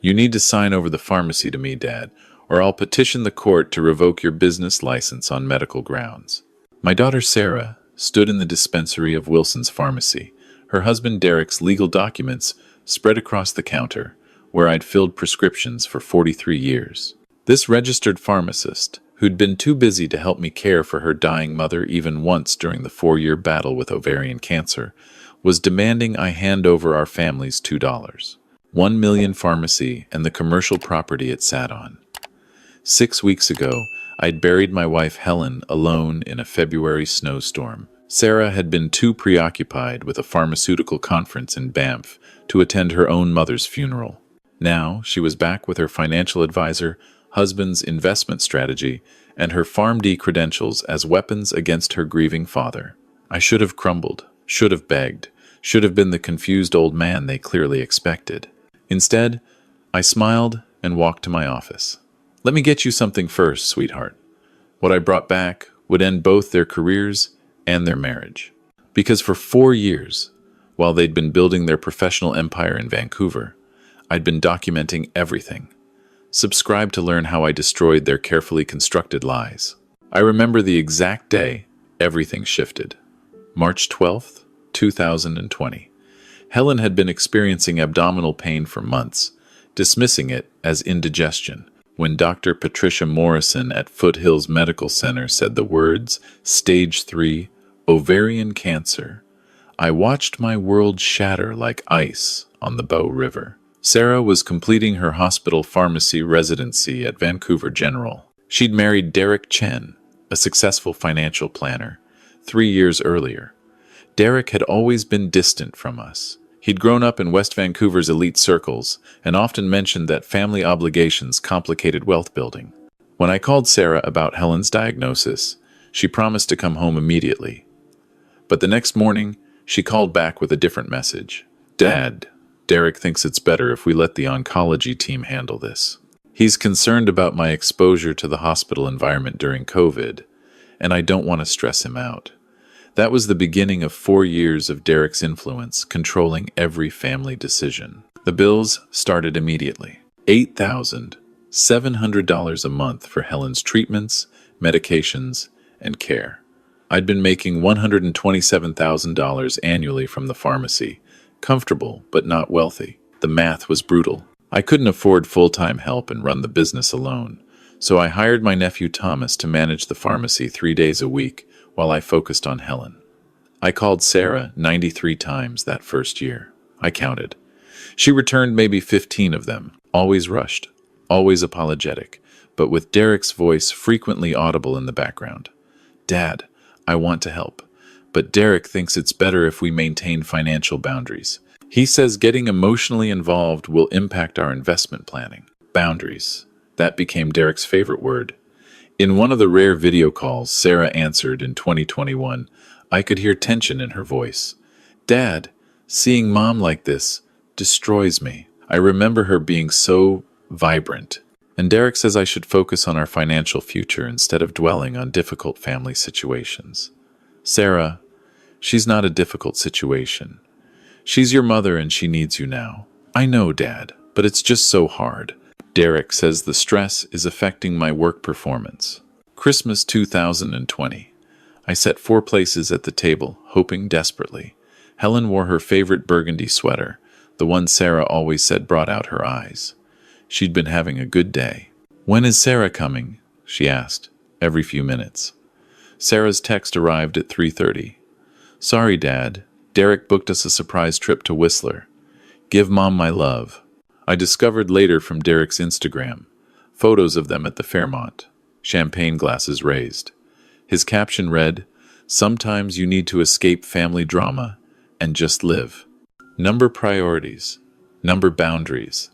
You need to sign over the pharmacy to me, Dad, or I'll petition the court to revoke your business license on medical grounds. My daughter Sarah stood in the dispensary of Wilson's Pharmacy, her husband Derek's legal documents spread across the counter, where I'd filled prescriptions for 43 years. This registered pharmacist, who'd been too busy to help me care for her dying mother even once during the 4-year battle with ovarian cancer, was demanding I hand over our family's $2. 1 million pharmacy and the commercial property it sat on. 6 weeks ago, I'd buried my wife Helen alone in a February snowstorm. Sarah had been too preoccupied with a pharmaceutical conference in Banff to attend her own mother's funeral. Now, she was back with her financial advisor, husband's investment strategy, and her PharmD credentials as weapons against her grieving father. I should have crumbled, should have begged, should have been the confused old man they clearly expected. Instead, I smiled and walked to my office. Let me get you something first, sweetheart. What I brought back would end both their careers and their marriage. Because for 4 years, while they'd been building their professional empire in Vancouver, I'd been documenting everything. Subscribe to learn how I destroyed their carefully constructed lies. I remember the exact day everything shifted. March 12th, 2020. Helen had been experiencing abdominal pain for months, dismissing it as indigestion. When Dr. Patricia Morrison at Foothills Medical Center said the words, Stage 3, ovarian cancer, I watched my world shatter like ice on the Bow River. Sarah was completing her hospital pharmacy residency at Vancouver General. She'd married Derek Chen, a successful financial planner, 3 years earlier. Derek had always been distant from us. He'd grown up in West Vancouver's elite circles and often mentioned that family obligations complicated wealth building. When I called Sarah about Helen's diagnosis, she promised to come home immediately. But the next morning, she called back with a different message. Dad, Derek thinks it's better if we let the oncology team handle this. He's concerned about my exposure to the hospital environment during COVID, and I don't want to stress him out. That was the beginning of 4 years of Derek's influence, controlling every family decision. The bills started immediately. $8,700 a month for Helen's treatments, medications, and care. I'd been making $127,000 annually from the pharmacy, comfortable but not wealthy. The math was brutal. I couldn't afford full-time help and run the business alone, so I hired my nephew Thomas to manage the pharmacy 3 days a week, while I focused on Helen. I called Sarah 93 times that first year. I counted. She returned maybe 15 of them, always rushed, always apologetic, but with Derek's voice frequently audible in the background. Dad, I want to help, but Derek thinks it's better if we maintain financial boundaries. He says getting emotionally involved will impact our investment planning. Boundaries. That became Derek's favorite word. In one of the rare video calls Sarah answered in 2021, I could hear tension in her voice. Dad, seeing Mom like this destroys me. I remember her being so vibrant. And Derek says I should focus on our financial future instead of dwelling on difficult family situations. Sarah, she's not a difficult situation. She's your mother and she needs you now. I know, Dad, but it's just so hard. Derek says the stress is affecting my work performance. Christmas 2020. I set 4 places at the table, hoping desperately. Helen wore her favorite burgundy sweater, the one Sarah always said brought out her eyes. She'd been having a good day. When is Sarah coming? She asked, every few minutes. Sarah's text arrived at 3:30. Sorry, Dad. Derek booked us a surprise trip to Whistler. Give Mom my love. I discovered later from Derek's Instagram, photos of them at the Fairmont, champagne glasses raised. His caption read, Sometimes you need to escape family drama and just live. Number priorities. Number boundaries.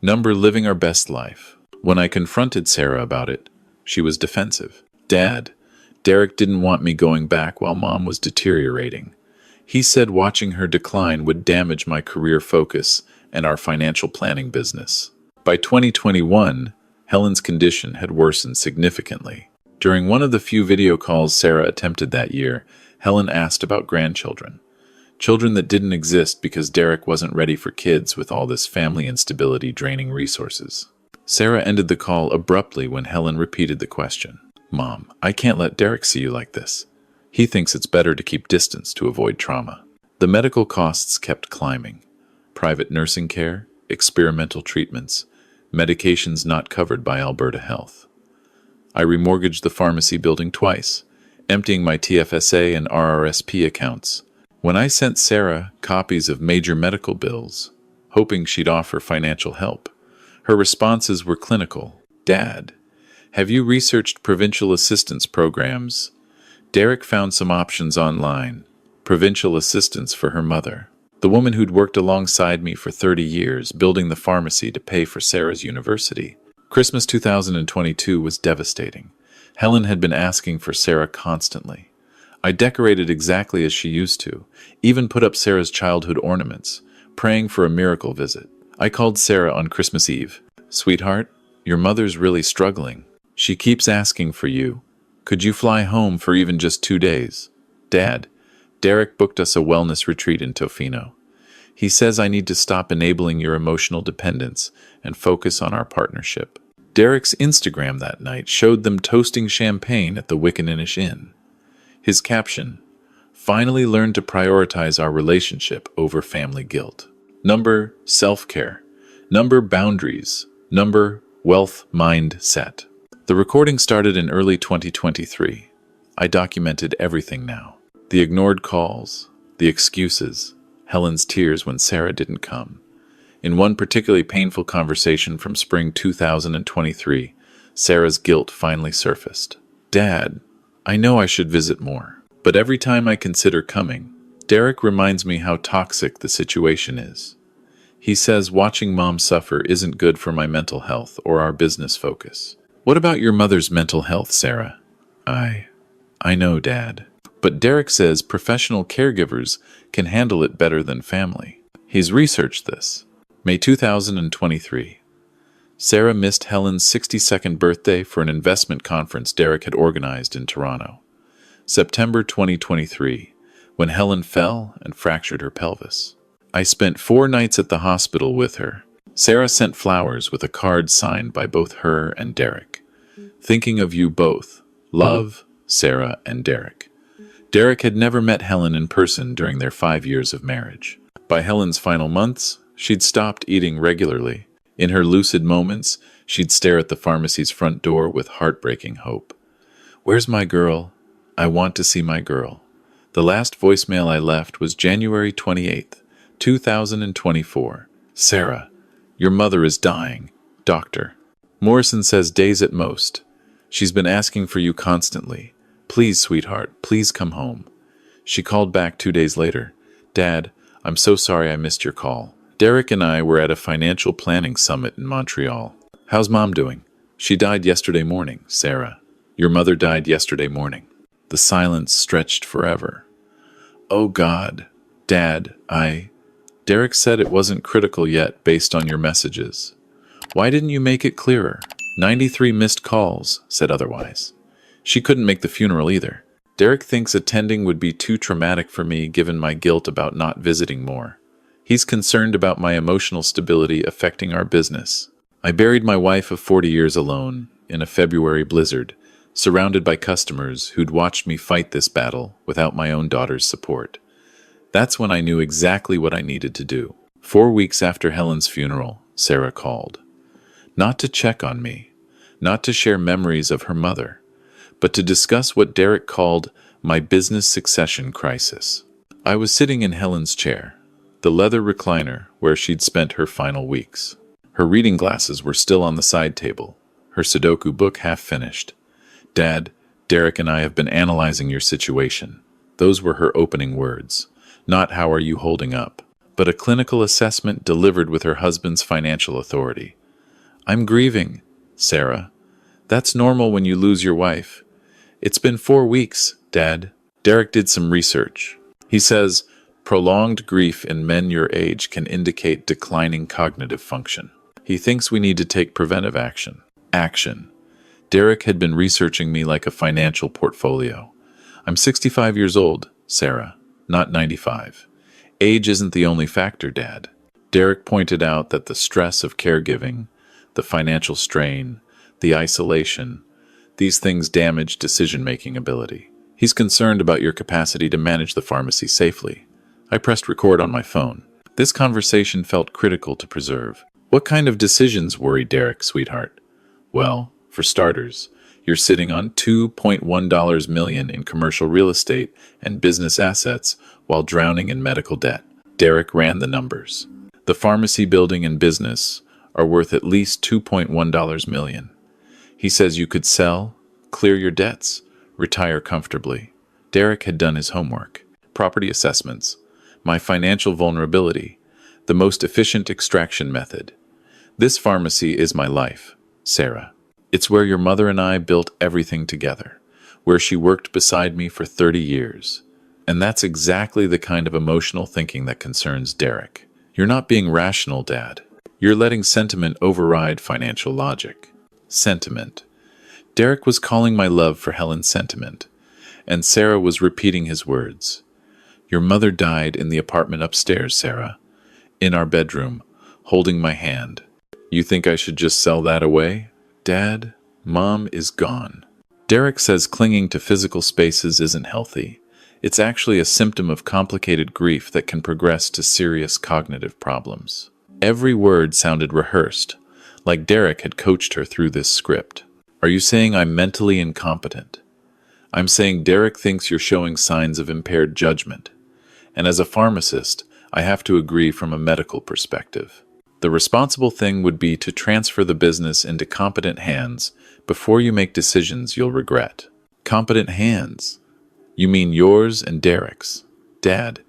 Number living our best life. When I confronted Sarah about it, she was defensive. Dad, Derek didn't want me going back while Mom was deteriorating. He said watching her decline would damage my career focus and our financial planning business. By 2021, Helen's condition had worsened significantly. During one of the few video calls Sarah attempted that year, Helen asked about grandchildren. Children that didn't exist because Derek wasn't ready for kids with all this family instability draining resources. Sarah ended the call abruptly when Helen repeated the question. Mom, I can't let Derek see you like this. He thinks it's better to keep distance to avoid trauma. The medical costs kept climbing. Private nursing care, experimental treatments, medications not covered by Alberta Health. I remortgaged the pharmacy building twice, emptying my TFSA and RRSP accounts. When I sent Sarah copies of major medical bills, hoping she'd offer financial help, her responses were clinical. Dad, have you researched provincial assistance programs? Derek found some options online. Provincial assistance for her mother, the woman who'd worked alongside me for 30 years, building the pharmacy to pay for Sarah's university. Christmas 2022 was devastating. Helen had been asking for Sarah constantly. I decorated exactly as she used to, even put up Sarah's childhood ornaments, praying for a miracle visit. I called Sarah on Christmas Eve. Sweetheart, your mother's really struggling. She keeps asking for you. Could you fly home for even just 2 days? Dad, Derek booked us a wellness retreat in Tofino. He says I need to stop enabling your emotional dependence and focus on our partnership. Derek's Instagram that night showed them toasting champagne at the Wickaninnish Inn. His caption, finally learned to prioritize our relationship over family guilt. Number, self-care. Number, boundaries. Number, wealth mindset. The recording started in early 2023. I documented everything now. The ignored calls, the excuses, Helen's tears when Sarah didn't come. In one particularly painful conversation from spring 2023, Sarah's guilt finally surfaced. Dad, I know I should visit more, but every time I consider coming, Derek reminds me how toxic the situation is. He says watching Mom suffer isn't good for my mental health or our business focus. What about your mother's mental health, Sarah? I know, Dad. But Derek says professional caregivers can handle it better than family. He's researched this. May 2023. Sarah missed Helen's 62nd birthday for an investment conference Derek had organized in Toronto. September 2023, when Helen fell and fractured her pelvis. I spent 4 nights at the hospital with her. Sarah sent flowers with a card signed by both her and Derek. Thinking of you both. Love, Sarah and Derek. Derek had never met Helen in person during their 5 years of marriage. By Helen's final months, she'd stopped eating regularly. In her lucid moments, she'd stare at the pharmacy's front door with heartbreaking hope. Where's my girl? I want to see my girl. The last voicemail I left was January 28th, 2024. Sarah, your mother is dying. Doctor. Morrison says days at most. She's been asking for you constantly. Please, sweetheart, please come home. She called back 2 days later. Dad, I'm so sorry I missed your call. Derek and I were at a financial planning summit in Montreal. How's Mom doing? She died yesterday morning, Sarah. Your mother died yesterday morning. The silence stretched forever. Oh God, Dad, Derek said it wasn't critical yet based on your messages. Why didn't you make it clearer? 93 missed calls said otherwise. She couldn't make the funeral either. Derek thinks attending would be too traumatic for me given my guilt about not visiting more. He's concerned about my emotional stability affecting our business. I buried my wife of 40 years alone in a February blizzard, surrounded by customers who'd watched me fight this battle without my own daughter's support. That's when I knew exactly what I needed to do. 4 weeks after Helen's funeral, Sarah called. Not to check on me, not to share memories of her mother, but to discuss what Derek called my business succession crisis. I was sitting in Helen's chair, the leather recliner where she'd spent her final weeks. Her reading glasses were still on the side table, her Sudoku book half finished. Dad, Derek and I have been analyzing your situation. Those were her opening words. Not how are you holding up, but a clinical assessment delivered with her husband's financial authority. I'm grieving, Sarah. That's normal when you lose your wife. It's been 4 weeks, Dad. Derek did some research. He says prolonged grief in men your age can indicate declining cognitive function. He thinks we need to take preventive action. Action. Derek had been researching me like a financial portfolio. I'm 65 years old, Sarah, not 95. Age isn't the only factor, Dad. Derek pointed out that the stress of caregiving, the financial strain, the isolation, these things damage decision-making ability. He's concerned about your capacity to manage the pharmacy safely. I pressed record on my phone. This conversation felt critical to preserve. What kind of decisions worry Derek, sweetheart? Well, for starters, you're sitting on $2.1 million in commercial real estate and business assets while drowning in medical debt. Derek ran the numbers. The pharmacy building and business are worth at least $2.1 million. He says you could sell, clear your debts, retire comfortably. Derek had done his homework. Property assessments, my financial vulnerability, the most efficient extraction method. This pharmacy is my life, Sarah. It's where your mother and I built everything together, where she worked beside me for 30 years. And that's exactly the kind of emotional thinking that concerns Derek. You're not being rational, Dad. You're letting sentiment override financial logic. Sentiment. Derek was calling my love for Helen sentiment, and Sarah was repeating his words. Your mother died in the apartment upstairs, Sarah. In our bedroom, holding my hand. You think I should just sell that away? Dad, Mom is gone. Derek says clinging to physical spaces isn't healthy. It's actually a symptom of complicated grief that can progress to serious cognitive problems. Every word sounded rehearsed, like Derek had coached her through this script. Are you saying I'm mentally incompetent? I'm saying Derek thinks you're showing signs of impaired judgment. And as a pharmacist, I have to agree from a medical perspective. The responsible thing would be to transfer the business into competent hands before you make decisions you'll regret. Competent hands? You mean yours and Derek's? Dad,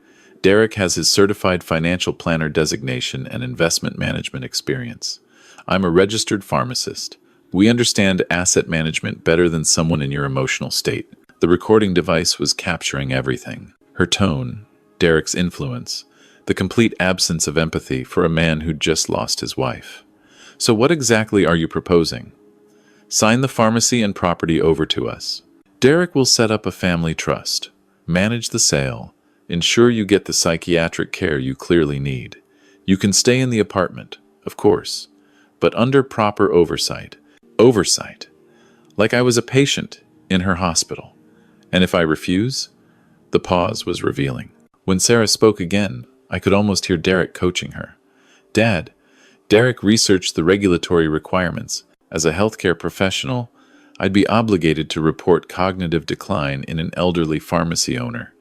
Derek has his certified financial planner designation and investment management experience. I'm a registered pharmacist. We understand asset management better than someone in your emotional state. The recording device was capturing everything. Her tone, Derek's influence, the complete absence of empathy for a man who'd just lost his wife. So what exactly are you proposing? Sign the pharmacy and property over to us. Derek will set up a family trust, manage the sale, ensure you get the psychiatric care you clearly need. You can stay in the apartment, of course, but under proper oversight. Oversight. Like I was a patient in her hospital. And if I refuse? The pause was revealing. When Sarah spoke again, I could almost hear Derek coaching her. Dad, Derek researched the regulatory requirements. As a healthcare professional, I'd be obligated to report cognitive decline in an elderly pharmacy owner,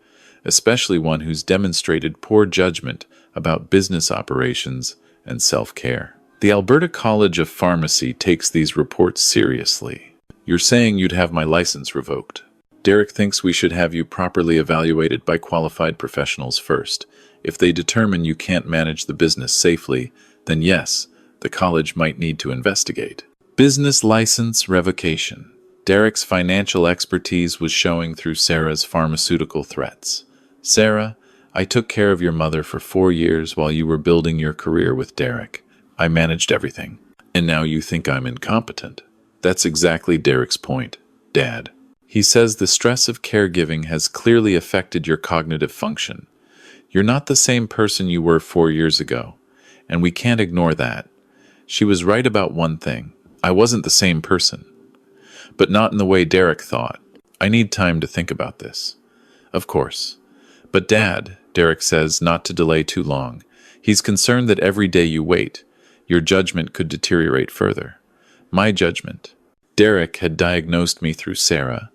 especially one who's demonstrated poor judgment about business operations and self-care. The Alberta College of Pharmacy takes these reports seriously. You're saying you'd have my license revoked. Derek thinks we should have you properly evaluated by qualified professionals first. If they determine you can't manage the business safely, then yes, the college might need to investigate. Business license revocation. Derek's financial expertise was showing through Sarah's pharmaceutical threats. Sarah, I took care of your mother for 4 years while you were building your career with Derek. I managed everything. And now you think I'm incompetent. That's exactly Derek's point, Dad. He says the stress of caregiving has clearly affected your cognitive function. You're not the same person you were 4 years ago, and we can't ignore that. She was right about one thing. I wasn't the same person. But not in the way Derek thought. I need time to think about this. Of course. But Dad, Derek says not to delay too long. He's concerned that every day you wait, your judgment could deteriorate further. My judgment. Derek had diagnosed me through Sarah,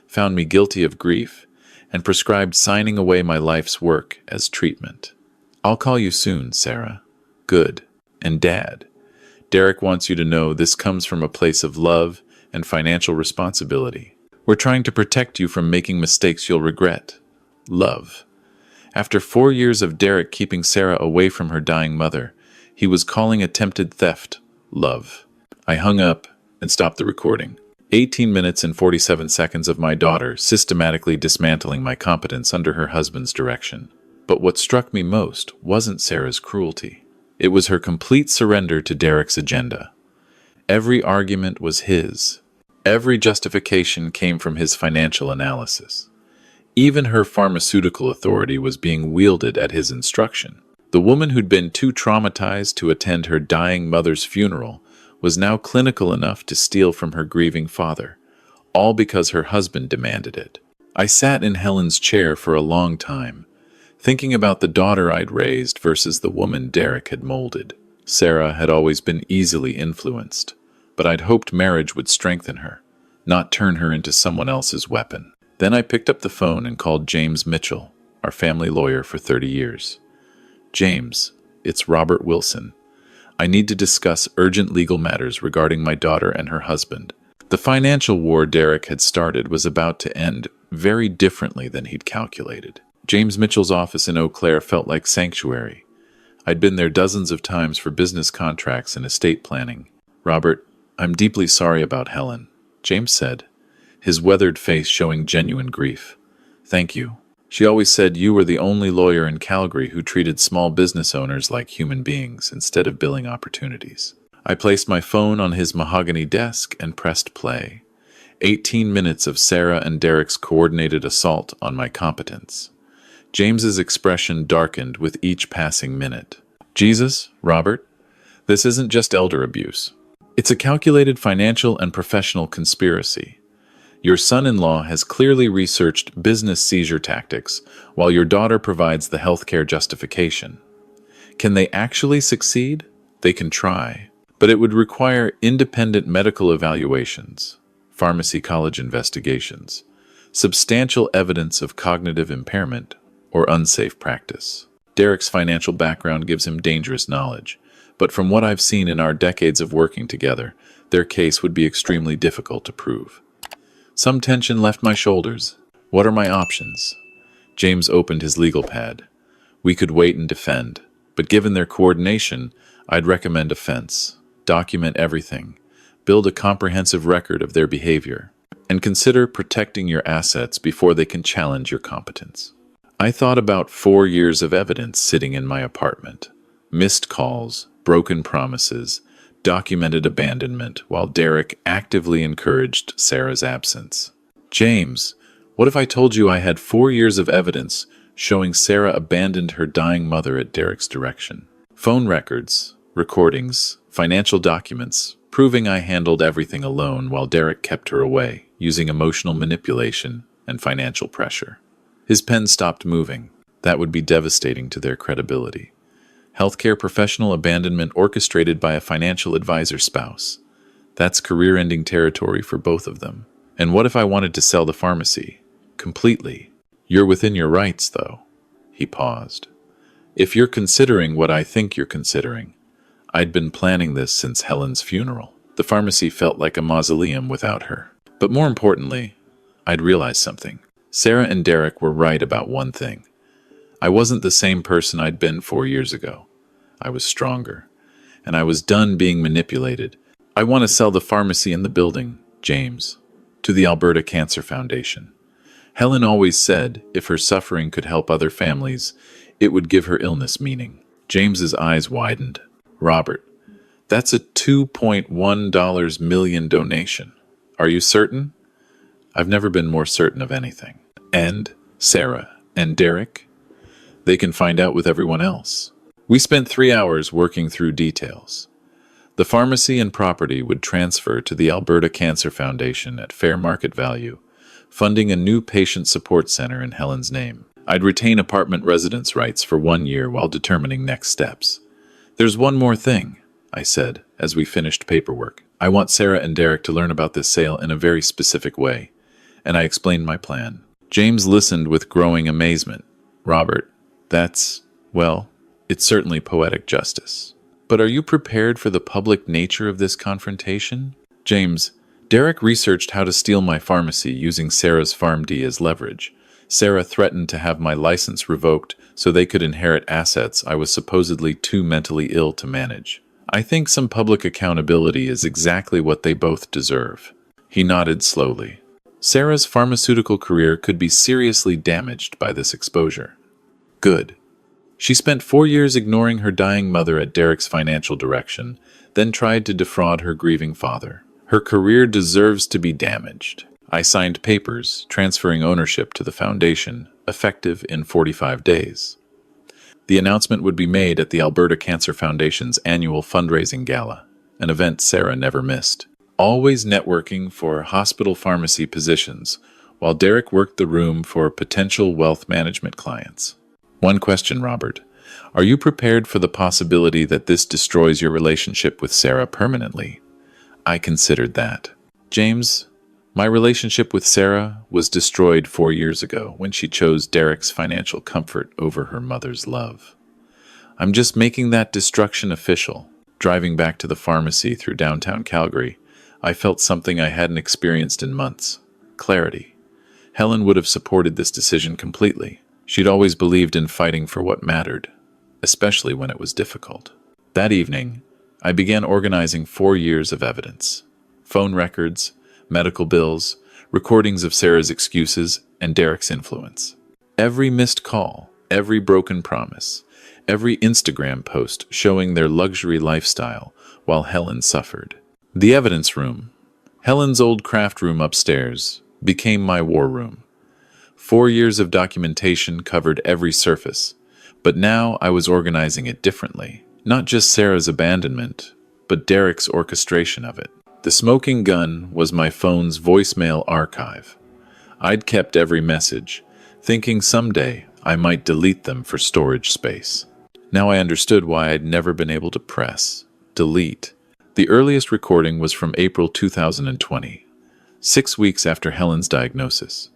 found me guilty of grief, and prescribed signing away my life's work as treatment. I'll call you soon, Sarah. Good. And Dad, Derek wants you to know this comes from a place of love and financial responsibility. We're trying to protect you from making mistakes you'll regret. Love. After 4 years of Derek keeping Sarah away from her dying mother, he was calling attempted theft love. I hung up and stopped the recording. 18 minutes and 47 seconds of my daughter systematically dismantling my competence under her husband's direction. But what struck me most wasn't Sarah's cruelty. It was her complete surrender to Derek's agenda. Every argument was his. Every justification came from his financial analysis. Even her pharmaceutical authority was being wielded at his instruction. The woman who'd been too traumatized to attend her dying mother's funeral was now clinical enough to steal from her grieving father, all because her husband demanded it. I sat in Helen's chair for a long time, thinking about the daughter I'd raised versus the woman Derek had molded. Sarah had always been easily influenced, but I'd hoped marriage would strengthen her, not turn her into someone else's weapon. Then I picked up the phone and called James Mitchell, our family lawyer for 30 years. James, it's Robert Wilson. I need to discuss urgent legal matters regarding my daughter and her husband. The financial war Derek had started was about to end very differently than he'd calculated. James Mitchell's office in Eau Claire felt like sanctuary. I'd been there dozens of times for business contracts and estate planning. Robert, I'm deeply sorry about Helen, James said, his weathered face showing genuine grief. Thank you. She always said you were the only lawyer in Calgary who treated small business owners like human beings instead of billing opportunities. I placed my phone on his mahogany desk and pressed play. 18 minutes of Sarah and Derek's coordinated assault on my competence. James's expression darkened with each passing minute. Jesus, Robert, this isn't just elder abuse. It's a calculated financial and professional conspiracy. Your son-in-law has clearly researched business seizure tactics, while your daughter provides the healthcare justification. Can they actually succeed? They can try, but it would require independent medical evaluations, pharmacy college investigations, substantial evidence of cognitive impairment, or unsafe practice. Derek's financial background gives him dangerous knowledge, but from what I've seen in our decades of working together, their case would be extremely difficult to prove. Some tension left my shoulders. What are my options? James opened his legal pad. We could wait and defend, but given their coordination, I'd recommend offense. Document everything. Build a comprehensive record of their behavior, and consider protecting your assets before they can challenge your competence. I thought about 4 years of evidence sitting in my apartment. Missed calls, broken promises, documented abandonment, while Derek actively encouraged Sarah's absence. James, what if I told you I had 4 years of evidence showing Sarah abandoned her dying mother at Derek's direction? Phone records, recordings, financial documents, proving I handled everything alone while Derek kept her away, using emotional manipulation and financial pressure. His pen stopped moving. That would be devastating to their credibility. Healthcare professional abandonment orchestrated by a financial advisor spouse. That's career-ending territory for both of them. And what if I wanted to sell the pharmacy? Completely. You're within your rights, though. He paused. If you're considering what I think you're considering, I'd been planning this since Helen's funeral. The pharmacy felt like a mausoleum without her. But more importantly, I'd realized something. Sarah and Derek were right about one thing. I wasn't the same person I'd been 4 years ago. I was stronger, and I was done being manipulated. I want to sell the pharmacy in the building, James, to the Alberta Cancer Foundation. Helen always said if her suffering could help other families, it would give her illness meaning. James's eyes widened. Robert, that's a $2.1 million donation. Are you certain? I've never been more certain of anything. And Sarah and Derek? They can find out with everyone else. We spent 3 hours working through details. The pharmacy and property would transfer to the Alberta Cancer Foundation at fair market value, funding a new patient support center in Helen's name. I'd retain apartment residence rights for 1 year while determining next steps. There's one more thing, I said, as we finished paperwork. I want Sarah and Derek to learn about this sale in a very specific way, and I explained my plan. James listened with growing amazement. Robert, well, it's certainly poetic justice. But are you prepared for the public nature of this confrontation? James, Derek researched how to steal my pharmacy using Sarah's PharmD as leverage. Sarah threatened to have my license revoked so they could inherit assets I was supposedly too mentally ill to manage. I think some public accountability is exactly what they both deserve. He nodded slowly. Sarah's pharmaceutical career could be seriously damaged by this exposure. Good. She spent 4 years ignoring her dying mother at Derek's financial direction, then tried to defraud her grieving father. Her career deserves to be damaged. I signed papers transferring ownership to the foundation, effective in 45 days. The announcement would be made at the Alberta Cancer Foundation's annual fundraising gala, an event Sarah never missed. Always networking for hospital pharmacy positions, while Derek worked the room for potential wealth management clients. One question, Robert. Are you prepared for the possibility that this destroys your relationship with Sarah permanently? I considered that. James, my relationship with Sarah was destroyed 4 years ago when she chose Derek's financial comfort over her mother's love. I'm just making that destruction official. Driving back to the pharmacy through downtown Calgary, I felt something I hadn't experienced in months. Clarity. Helen would have supported this decision completely. She'd always believed in fighting for what mattered, especially when it was difficult. That evening, I began organizing 4 years of evidence. Phone records, medical bills, recordings of Sarah's excuses, and Derek's influence. Every missed call, every broken promise, every Instagram post showing their luxury lifestyle while Helen suffered. The evidence room, Helen's old craft room upstairs, became my war room. 4 years of documentation covered every surface, but now I was organizing it differently. Not just Sarah's abandonment, but Derek's orchestration of it. The smoking gun was my phone's voicemail archive. I'd kept every message, thinking someday I might delete them for storage space. Now I understood why I'd never been able to press delete. The earliest recording was from April 2020, 6 weeks after Helen's diagnosis.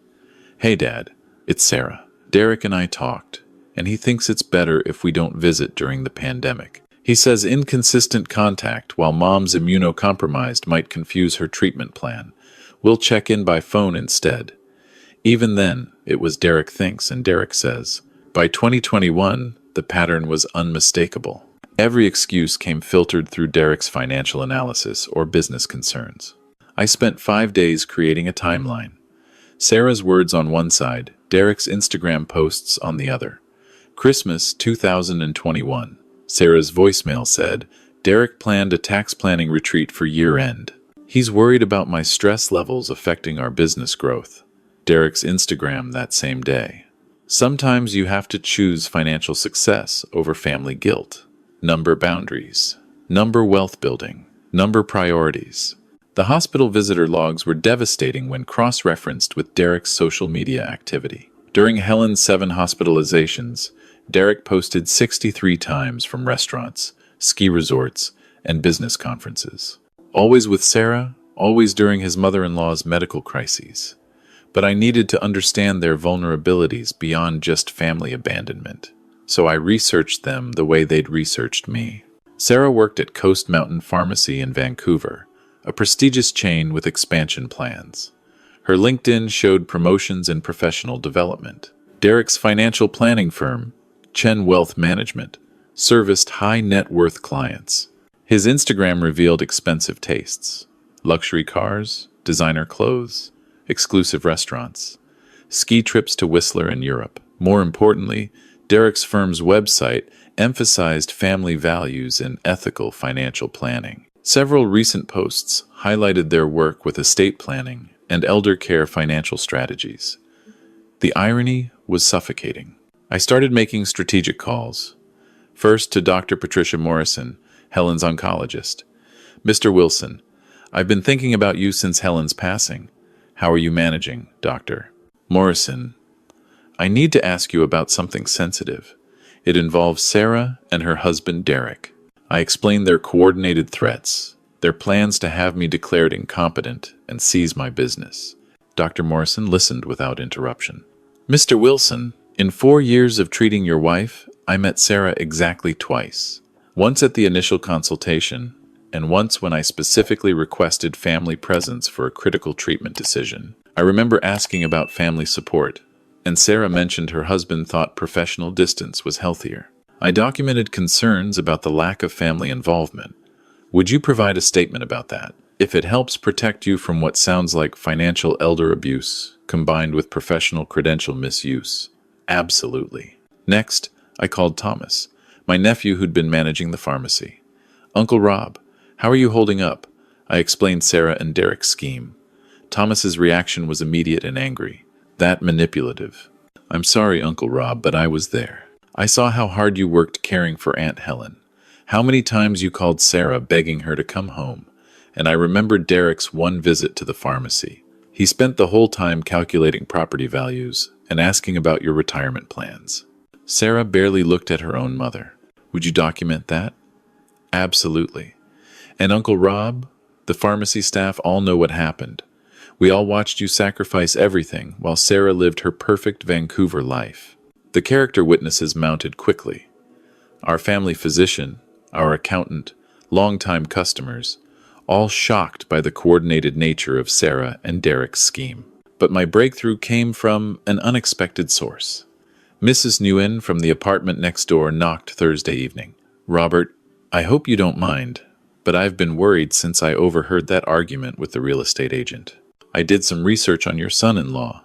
Hey Dad, it's Sarah. Derek and I talked, and he thinks it's better if we don't visit during the pandemic. He says inconsistent contact while Mom's immunocompromised might confuse her treatment plan. We'll check in by phone instead. Even then, it was Derek thinks and Derek says. By 2021, the pattern was unmistakable. Every excuse came filtered through Derek's financial analysis or business concerns. I spent 5 days creating a timeline. Sarah's words on one side, Derek's Instagram posts on the other. Christmas 2021. Sarah's voicemail said, Derek planned a tax planning retreat for year-end. He's worried about my stress levels affecting our business growth. Derek's Instagram that same day. Sometimes you have to choose financial success over family guilt. Number boundaries. Number wealth building. Number priorities. The hospital visitor logs were devastating when cross-referenced with Derek's social media activity. During Helen's 7 hospitalizations, Derek posted 63 times from restaurants, ski resorts, and business conferences. Always with Sarah, always during his mother-in-law's medical crises. But I needed to understand their vulnerabilities beyond just family abandonment. So I researched them the way they'd researched me. Sarah worked at Coast Mountain Pharmacy in Vancouver, a prestigious chain with expansion plans. Her LinkedIn showed promotions and professional development. Derek's financial planning firm, Chen Wealth Management, serviced high-net-worth clients. His Instagram revealed expensive tastes, luxury cars, designer clothes, exclusive restaurants, ski trips to Whistler in Europe. More importantly, Derek's firm's website emphasized family values and ethical financial planning. Several recent posts highlighted their work with estate planning and elder care financial strategies. The irony was suffocating. I started making strategic calls. First to Dr. Patricia Morrison, Helen's oncologist. Mr. Wilson, I've been thinking about you since Helen's passing. How are you managing, doctor? Morrison, I need to ask you about something sensitive. It involves Sarah and her husband Derek. I explained their coordinated threats, their plans to have me declared incompetent and seize my business. Dr. Morrison listened without interruption. Mr. Wilson, in 4 years of treating your wife, I met Sarah exactly twice. Once at the initial consultation, and once when I specifically requested family presence for a critical treatment decision. I remember asking about family support, and Sarah mentioned her husband thought professional distance was healthier. I documented concerns about the lack of family involvement. Would you provide a statement about that? If it helps protect you from what sounds like financial elder abuse combined with professional credential misuse. Absolutely. Next, I called Thomas, my nephew who'd been managing the pharmacy. Uncle Rob, how are you holding up? I explained Sarah and Derek's scheme. Thomas's reaction was immediate and angry. That manipulative. I'm sorry, Uncle Rob, but I was there. I saw how hard you worked caring for Aunt Helen. How many times you called Sarah begging her to come home. And I remembered Derek's one visit to the pharmacy. He spent the whole time calculating property values and asking about your retirement plans. Sarah barely looked at her own mother. Would you document that? Absolutely. And Uncle Rob, the pharmacy staff all know what happened. We all watched you sacrifice everything while Sarah lived her perfect Vancouver life. The character witnesses mounted quickly. Our family physician, our accountant, longtime customers, all shocked by the coordinated nature of Sarah and Derek's scheme. But my breakthrough came from an unexpected source. Mrs. Nguyen from the apartment next door knocked Thursday evening. Robert, I hope you don't mind, but I've been worried since I overheard that argument with the real estate agent. I did some research on your son-in-law.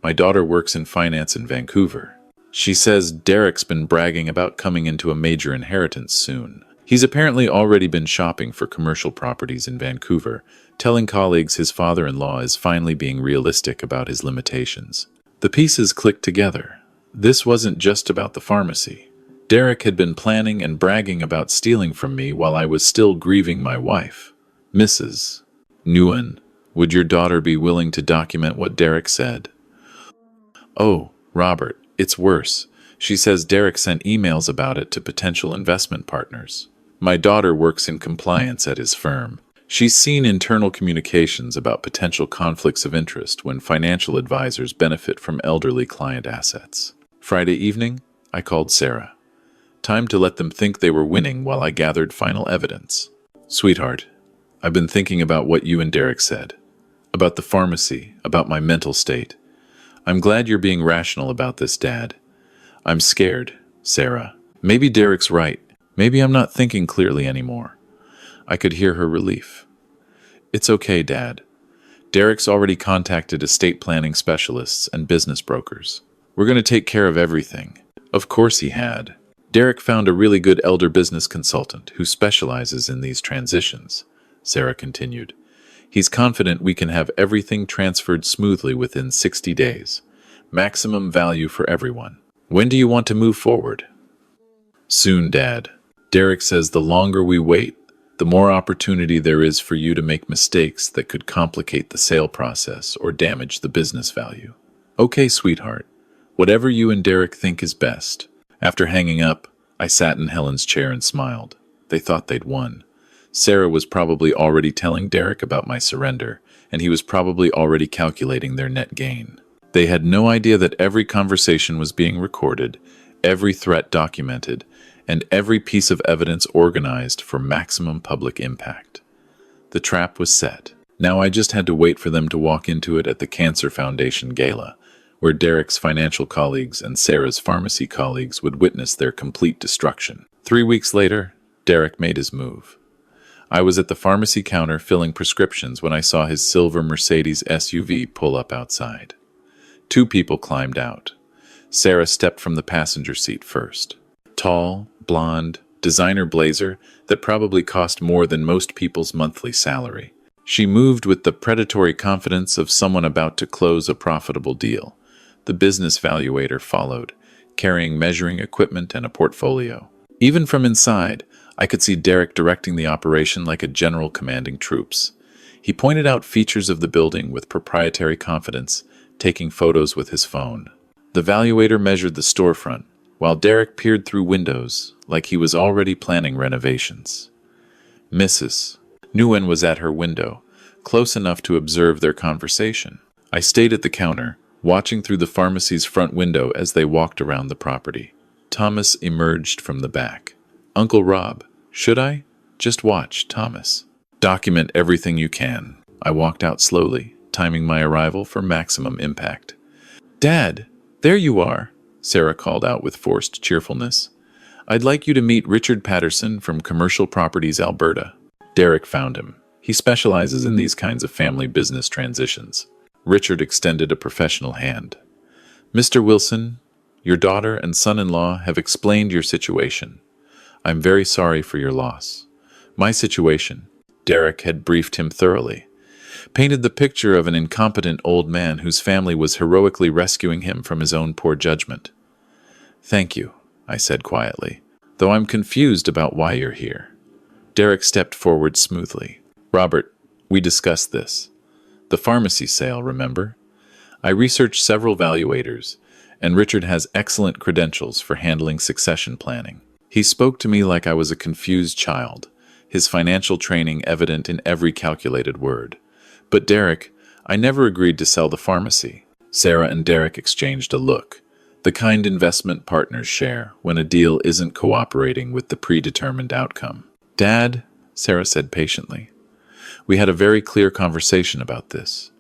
My daughter works in finance in Vancouver. She says Derek's been bragging about coming into a major inheritance soon. He's apparently already been shopping for commercial properties in Vancouver, telling colleagues his father-in-law is finally being realistic about his limitations. The pieces clicked together. This wasn't just about the pharmacy. Derek had been planning and bragging about stealing from me while I was still grieving my wife. Mrs. Nguyen, would your daughter be willing to document what Derek said? Oh, Robert, it's worse. She says Derek sent emails about it to potential investment partners. My daughter works in compliance at his firm. She's seen internal communications about potential conflicts of interest when financial advisors benefit from elderly client assets. Friday evening, I called Sarah. Time to let them think they were winning while I gathered final evidence. Sweetheart, I've been thinking about what you and Derek said. About the pharmacy, about my mental state. I'm glad you're being rational about this, Dad. I'm scared, Sarah. Maybe Derek's right. Maybe I'm not thinking clearly anymore. I could hear her relief. It's okay, Dad. Derek's already contacted estate planning specialists and business brokers. We're going to take care of everything. Of course he had. Derek found a really good elder business consultant who specializes in these transitions, Sarah continued. He's confident we can have everything transferred smoothly within 60 days. Maximum value for everyone. When do you want to move forward? Soon, Dad. Derek says the longer we wait, the more opportunity there is for you to make mistakes that could complicate the sale process or damage the business value. Okay, sweetheart. Whatever you and Derek think is best. After hanging up, I sat in Helen's chair and smiled. They thought they'd won. Sarah was probably already telling Derek about my surrender, and he was probably already calculating their net gain. They had no idea that every conversation was being recorded, every threat documented, and every piece of evidence organized for maximum public impact. The trap was set. Now I just had to wait for them to walk into it at the Cancer Foundation Gala, where Derek's financial colleagues and Sarah's pharmacy colleagues would witness their complete destruction. 3 weeks later, Derek made his move. I was at the pharmacy counter filling prescriptions when I saw his silver Mercedes SUV pull up outside. 2 people climbed out. Sarah stepped from the passenger seat first. Tall, blonde, designer blazer that probably cost more than most people's monthly salary. She moved with the predatory confidence of someone about to close a profitable deal. The business valuator followed, carrying measuring equipment and a portfolio. Even from inside, I could see Derek directing the operation like a general commanding troops. He pointed out features of the building with proprietary confidence, taking photos with his phone. The valuator measured the storefront, while Derek peered through windows like he was already planning renovations. Mrs. Nguyen was at her window, close enough to observe their conversation. I stayed at the counter, watching through the pharmacy's front window as they walked around the property. Thomas emerged from the back. Uncle Rob, should I? Just watch, Thomas. Document everything you can. I walked out slowly, timing my arrival for maximum impact. Dad, there you are, Sarah called out with forced cheerfulness. I'd like you to meet Richard Patterson from Commercial Properties Alberta. Derek found him. He specializes in these kinds of family business transitions. Richard extended a professional hand. Mr. Wilson, your daughter and son-in-law have explained your situation. I'm very sorry for your loss. My situation. Derek had briefed him thoroughly. painted the picture of an incompetent old man whose family was heroically rescuing him from his own poor judgment. "Thank you," I said quietly, "though I'm confused about why you're here." Derek stepped forward smoothly. "Robert, we discussed this. The pharmacy sale, remember? I researched several valuators, and Richard has excellent credentials for handling succession planning. He spoke to me like I was a confused child, his financial training evident in every calculated word. But Derek, I never agreed to sell the pharmacy." Sarah and Derek exchanged a look, the kind investment partners share when a deal isn't cooperating with the predetermined outcome. "Dad," Sarah said patiently, "we had a very clear conversation about this.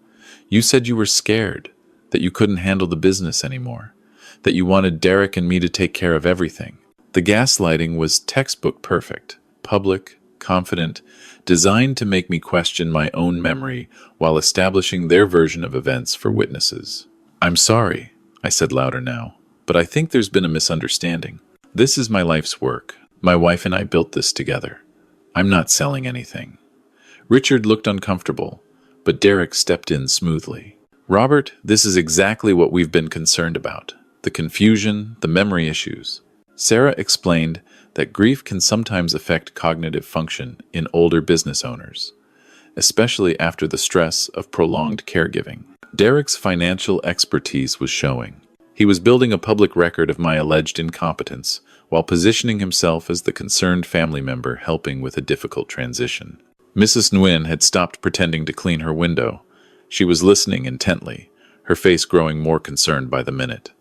You said you were scared, that you couldn't handle the business anymore, that you wanted Derek and me to take care of everything. The gaslighting was textbook perfect, public, confident, designed to make me question my own memory while establishing their version of events for witnesses. I'm sorry," I said louder now, "but I think there's been a misunderstanding. This is my life's work. My wife and I built this together. I'm not selling anything." Richard looked uncomfortable, but Derek stepped in smoothly. "Robert, this is exactly what we've been concerned about. The confusion, the memory issues." Sarah explained that grief can sometimes affect cognitive function in older business owners, especially after the stress of prolonged caregiving. Derek's financial expertise was showing. He was building a public record of my alleged incompetence while positioning himself as the concerned family member helping with a difficult transition. Mrs. Nguyen had stopped pretending to clean her window. She was listening intently, her face growing more concerned by the minute.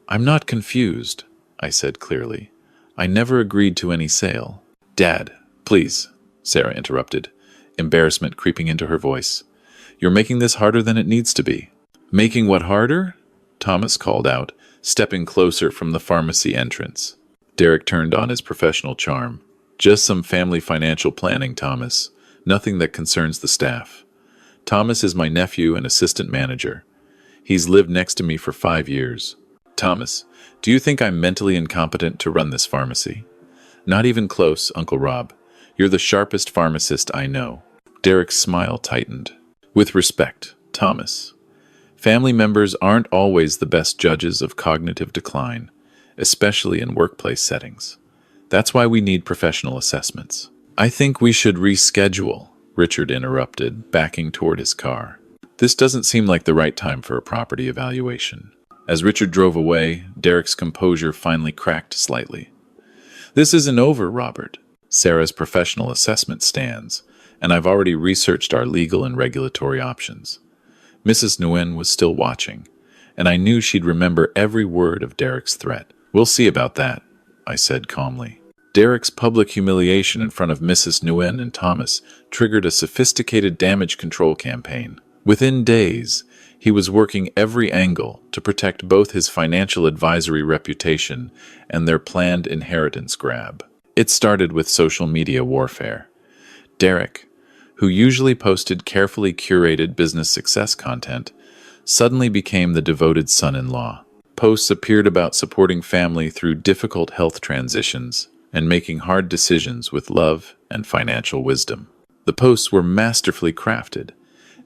"I'm not confused," I said clearly. "I never agreed to any sale." "Dad, please," Sarah interrupted, embarrassment creeping into her voice. "You're making this harder than it needs to be." "Making what harder?" Thomas called out, stepping closer from the pharmacy entrance. Derek turned on his professional charm. "Just some family financial planning, Thomas. Nothing that concerns the staff. Thomas is my nephew and assistant manager. He's lived next to me for 5 years. Thomas, do you think I'm mentally incompetent to run this pharmacy?" "Not even close, Uncle Rob. You're the sharpest pharmacist I know." Derek's smile tightened. "With respect, Thomas, family members aren't always the best judges of cognitive decline, especially in workplace settings. That's why we need professional assessments." "I think we should reschedule," Richard interrupted, backing toward his car. "This doesn't seem like the right time for a property evaluation." As Richard drove away, Derek's composure finally cracked slightly. "This isn't over, Robert. Sarah's professional assessment stands, and I've already researched our legal and regulatory options." Mrs. Nguyen was still watching, and I knew she'd remember every word of Derek's threat. "We'll see about that," I said calmly. Derek's public humiliation in front of Mrs. Nguyen and Thomas triggered a sophisticated damage control campaign. Within days, he was working every angle to protect both his financial advisory reputation and their planned inheritance grab. It started with social media warfare. Derek, who usually posted carefully curated business success content, suddenly became the devoted son-in-law. Posts appeared about supporting family through difficult health transitions and making hard decisions with love and financial wisdom. The posts were masterfully crafted.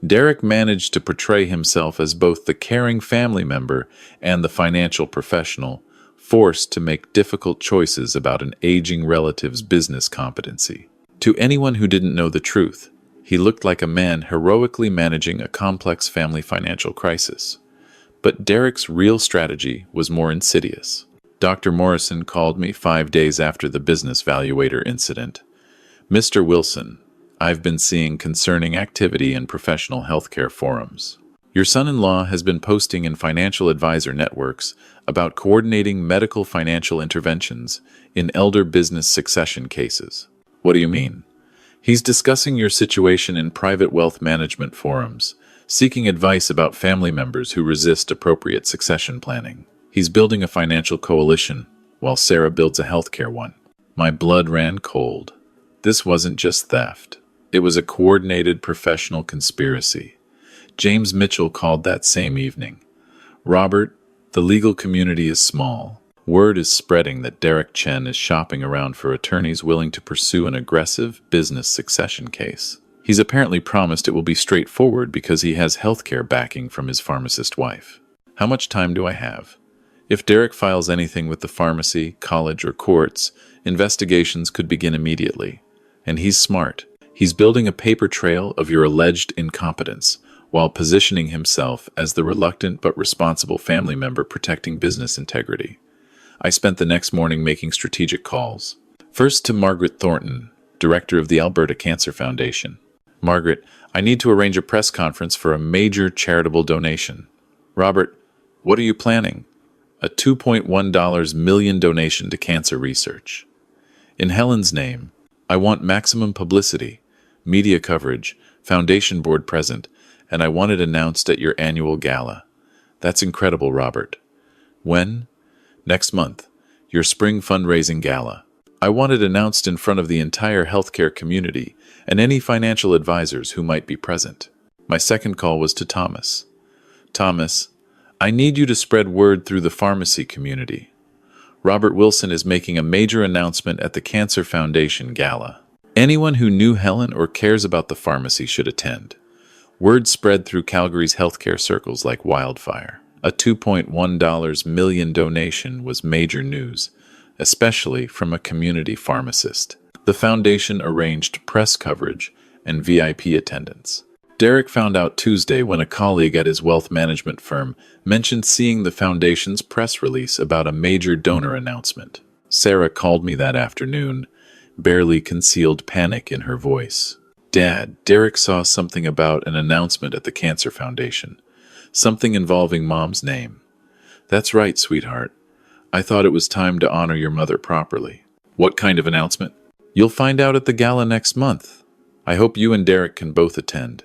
Derek managed to portray himself as both the caring family member and the financial professional, forced to make difficult choices about an aging relative's business competency. To anyone who didn't know the truth, he looked like a man heroically managing a complex family financial crisis. But Derek's real strategy was more insidious. Dr. Morrison called me 5 days after the business valuator incident. "Mr. Wilson, I've been seeing concerning activity in professional healthcare forums. Your son-in-law has been posting in financial advisor networks about coordinating medical financial interventions in elder business succession cases." "What do you mean?" "He's discussing your situation in private wealth management forums, seeking advice about family members who resist appropriate succession planning. He's building a financial coalition, while Sarah builds a healthcare one." My blood ran cold. This wasn't just theft. It was a coordinated professional conspiracy. James Mitchell called that same evening. "Robert, the legal community is small. Word is spreading that Derek Chen is shopping around for attorneys willing to pursue an aggressive business succession case. He's apparently promised it will be straightforward because he has healthcare backing from his pharmacist wife. How much time do I have? If Derek files anything with the pharmacy, college, or courts, investigations could begin immediately. And he's smart. He's building a paper trail of your alleged incompetence, while positioning himself as the reluctant but responsible family member protecting business integrity. I spent the next morning making strategic calls. First to Margaret Thornton, director of the Alberta Cancer Foundation. Margaret, I need to arrange a press conference for a major charitable donation. Robert, what are you planning? A $2.1 million donation to cancer research. In Helen's name, I want maximum publicity, media coverage, foundation board present, and I want it announced at your annual gala. That's incredible, Robert. When? Next month. Your spring fundraising gala. I want it announced in front of the entire healthcare community and any financial advisors who might be present. My second call was to Thomas. Thomas, I need you to spread word through the pharmacy community. Robert Wilson is making a major announcement at the Cancer Foundation Gala. Anyone who knew Helen or cares about the pharmacy should attend. Word spread through Calgary's healthcare circles like wildfire. A $2.1 million donation was major news, especially from a community pharmacist. The foundation arranged press coverage and VIP attendance. Derek found out Tuesday when a colleague at his wealth management firm mentioned seeing the foundation's press release about a major donor announcement. Sarah called me that afternoon, barely concealed panic in her voice. Dad, Derek saw something about an announcement at the Cancer Foundation. Something involving Mom's name. That's right, sweetheart. I thought it was time to honor your mother properly. What kind of announcement? You'll find out at the gala next month. I hope you and Derek can both attend.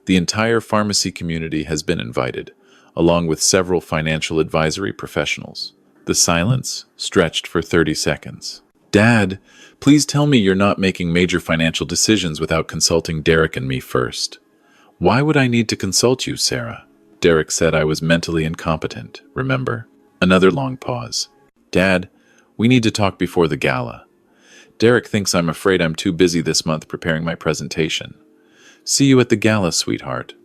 The entire pharmacy community has been invited, along with several financial advisory professionals. The silence stretched for 30 seconds. Dad, please tell me you're not making major financial decisions without consulting Derek and me first. Why would I need to consult you, Sarah? Derek said I was mentally incompetent, remember? Another long pause. Dad, we need to talk before the gala. Derek thinks I'm afraid I'm too busy this month preparing my presentation. See you at the gala, sweetheart.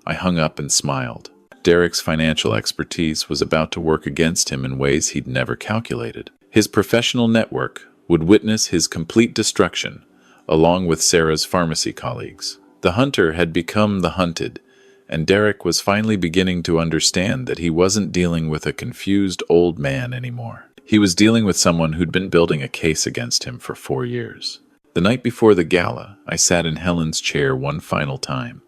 I hung up and smiled. Derek's financial expertise was about to work against him in ways he'd never calculated. His professional network would witness his complete destruction, along with Sarah's pharmacy colleagues. The hunter had become the hunted, and Derek was finally beginning to understand that he wasn't dealing with a confused old man anymore. He was dealing with someone who'd been building a case against him for 4 years. The night before the gala, I sat in Helen's chair one final time,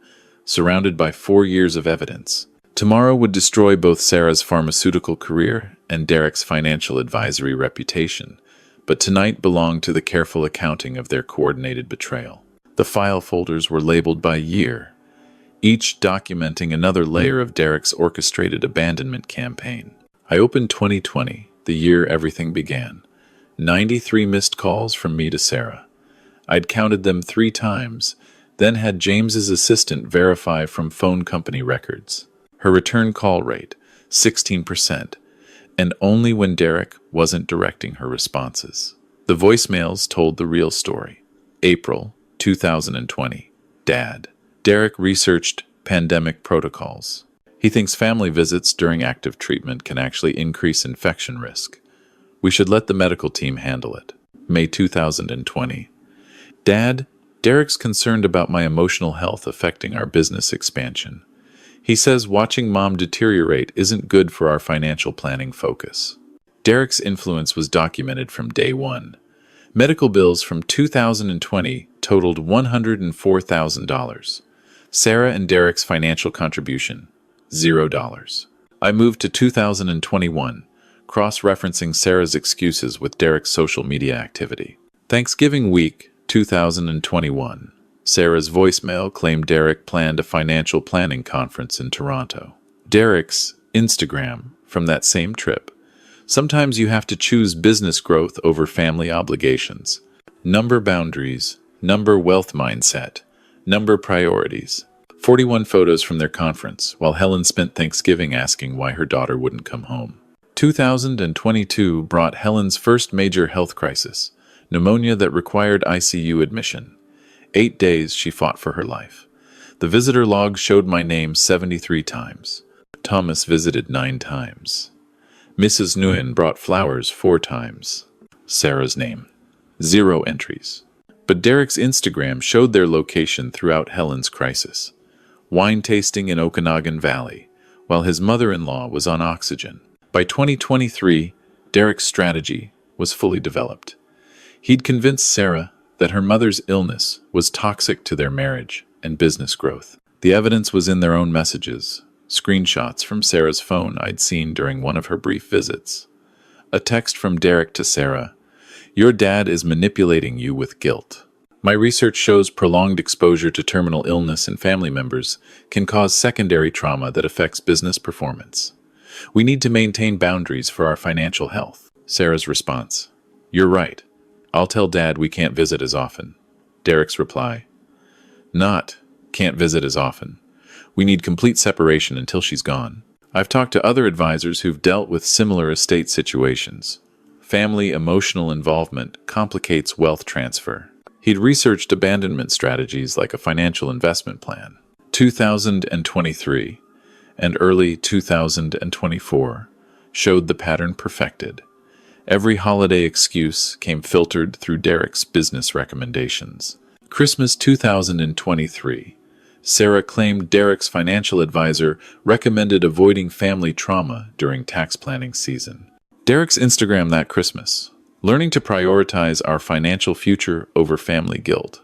surrounded by 4 years of evidence. Tomorrow would destroy both Sarah's pharmaceutical career and Derek's financial advisory reputation, but tonight belonged to the careful accounting of their coordinated betrayal. The file folders were labeled by year, each documenting another layer of Derek's orchestrated abandonment campaign. I opened 2020, the year everything began. 93 missed calls from me to Sarah. I'd counted them 3 times, then had James's assistant verify from phone company records. Her return call rate, 16%, and only when Derek wasn't directing her responses. The voicemails told the real story. April 2020. Dad. Derek researched pandemic protocols. He thinks family visits during active treatment can actually increase infection risk. We should let the medical team handle it. May 2020. Dad, Derek's concerned about my emotional health affecting our business expansion. He says watching Mom deteriorate isn't good for our financial planning focus. Derek's influence was documented from day one. Medical bills from 2020 totaled $104,000. Sarah and Derek's financial contribution, $0. I moved to 2021, cross-referencing Sarah's excuses with Derek's social media activity. Thanksgiving week, 2021. Sarah's voicemail claimed Derek planned a financial planning conference in Toronto. Derek's Instagram from that same trip. Sometimes you have to choose business growth over family obligations. Number boundaries, number wealth mindset, number priorities. 41 photos from their conference, while Helen spent Thanksgiving asking why her daughter wouldn't come home. 2022 brought Helen's first major health crisis, pneumonia that required ICU admission. 8 days she fought for her life. The visitor log showed my name 73 times. Thomas visited 9 times. Mrs. Nguyen brought flowers 4 times. Sarah's name, 0 entries. But Derek's Instagram showed their location throughout Helen's crisis. Wine tasting in Okanagan Valley, while his mother-in-law was on oxygen. By 2023, Derek's strategy was fully developed. He'd convinced Sarah that her mother's illness was toxic to their marriage and business growth. The evidence was in their own messages, screenshots from Sarah's phone I'd seen during one of her brief visits. A text from Derek to Sarah, "Your dad is manipulating you with guilt. My research shows prolonged exposure to terminal illness in family members can cause secondary trauma that affects business performance. We need to maintain boundaries for our financial health." Sarah's response, "You're right. I'll tell Dad we can't visit as often." Derek's reply, "Not, can't visit as often. We need complete separation until she's gone. I've talked to other advisors who've dealt with similar estate situations. Family emotional involvement complicates wealth transfer." He'd researched abandonment strategies like a financial investment plan. 2023 and early 2024 showed the pattern perfected. Every holiday excuse came filtered through Derek's business recommendations. Christmas 2023. Sarah claimed Derek's financial advisor recommended avoiding family trauma during tax planning season. Derek's Instagram that Christmas. Learning to prioritize our financial future over family guilt.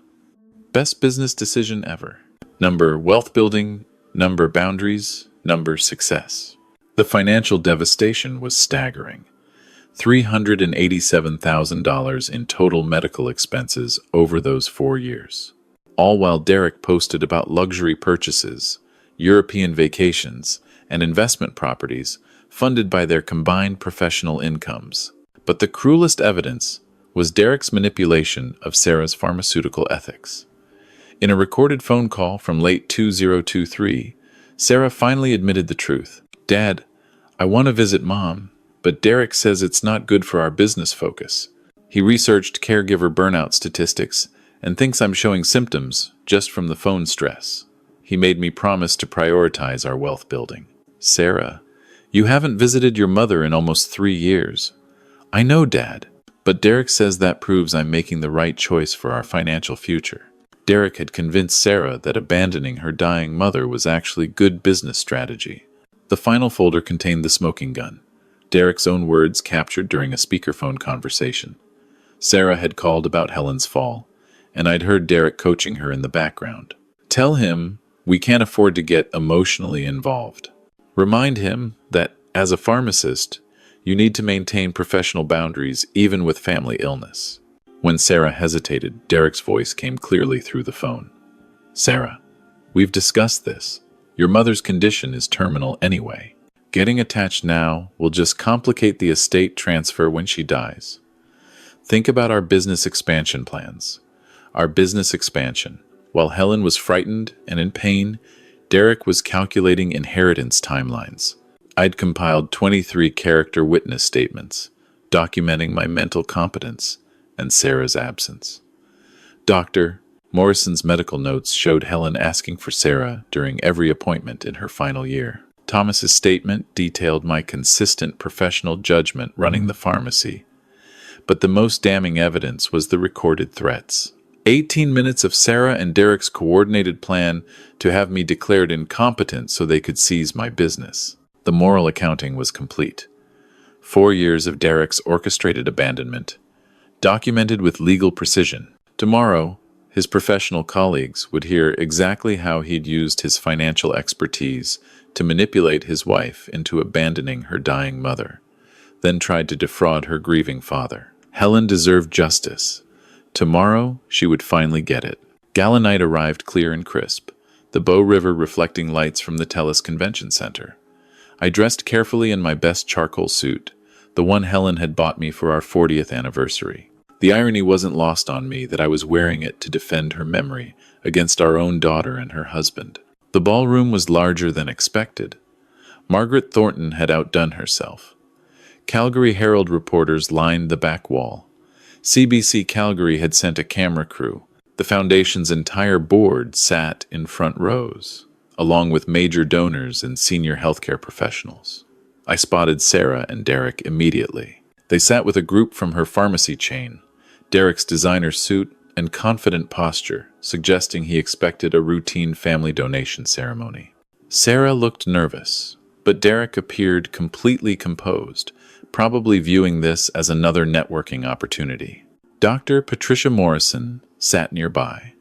Best business decision ever. Number wealth building, number boundaries, number success. The financial devastation was staggering. $387,000 in total medical expenses over those 4 years. All while Derek posted about luxury purchases, European vacations, and investment properties funded by their combined professional incomes. But the cruelest evidence was Derek's manipulation of Sarah's pharmaceutical ethics. In a recorded phone call from late 2023, Sarah finally admitted the truth. "Dad, I want to visit Mom, but Derek says it's not good for our business focus. He researched caregiver burnout statistics and thinks I'm showing symptoms just from the phone stress. He made me promise to prioritize our wealth building." Sarah, "You haven't visited your mother in almost 3 years. I know, Dad, but Derek says that proves I'm making the right choice for our financial future." Derek had convinced Sarah that abandoning her dying mother was actually good business strategy. The final folder contained the smoking gun, Derek's own words captured during a speakerphone conversation. Sarah had called about Helen's fall, and I'd heard Derek coaching her in the background. "Tell him we can't afford to get emotionally involved. Remind him that, as a pharmacist, you need to maintain professional boundaries even with family illness." When Sarah hesitated, Derek's voice came clearly through the phone. "Sarah, we've discussed this. Your mother's condition is terminal anyway. Getting attached now will just complicate the estate transfer when she dies. Think about our business expansion plans. Our business expansion. While Helen was frightened and in pain, Derek was calculating inheritance timelines. I'd compiled 23 character witness statements, documenting my mental competence and Sarah's absence. Dr. Morrison's medical notes showed Helen asking for Sarah during every appointment in her final year. Thomas's statement detailed my consistent professional judgment running the pharmacy. But the most damning evidence was the recorded threats. 18 minutes of Sarah and Derek's coordinated plan to have me declared incompetent so they could seize my business. The moral accounting was complete. 4 years of Derek's orchestrated abandonment, documented with legal precision. Tomorrow, his professional colleagues would hear exactly how he'd used his financial expertise to manipulate his wife into abandoning her dying mother, then tried to defraud her grieving father. Helen deserved justice. Tomorrow, she would finally get it. Gala night arrived clear and crisp, the Bow River reflecting lights from the Telus Convention Center. I dressed carefully in my best charcoal suit, the one Helen had bought me for our 40th anniversary. The irony wasn't lost on me that I was wearing it to defend her memory against our own daughter and her husband. The ballroom was larger than expected. Margaret Thornton had outdone herself. Calgary Herald reporters lined the back wall. CBC Calgary had sent a camera crew. The foundation's entire board sat in front rows, along with major donors and senior healthcare professionals. I spotted Sarah and Derek immediately. They sat with a group from her pharmacy chain, Derek's designer suit and confident posture, suggesting he expected a routine family donation ceremony. Sarah looked nervous, but Derek appeared completely composed, probably viewing this as another networking opportunity. Dr. Patricia Morrison sat nearby.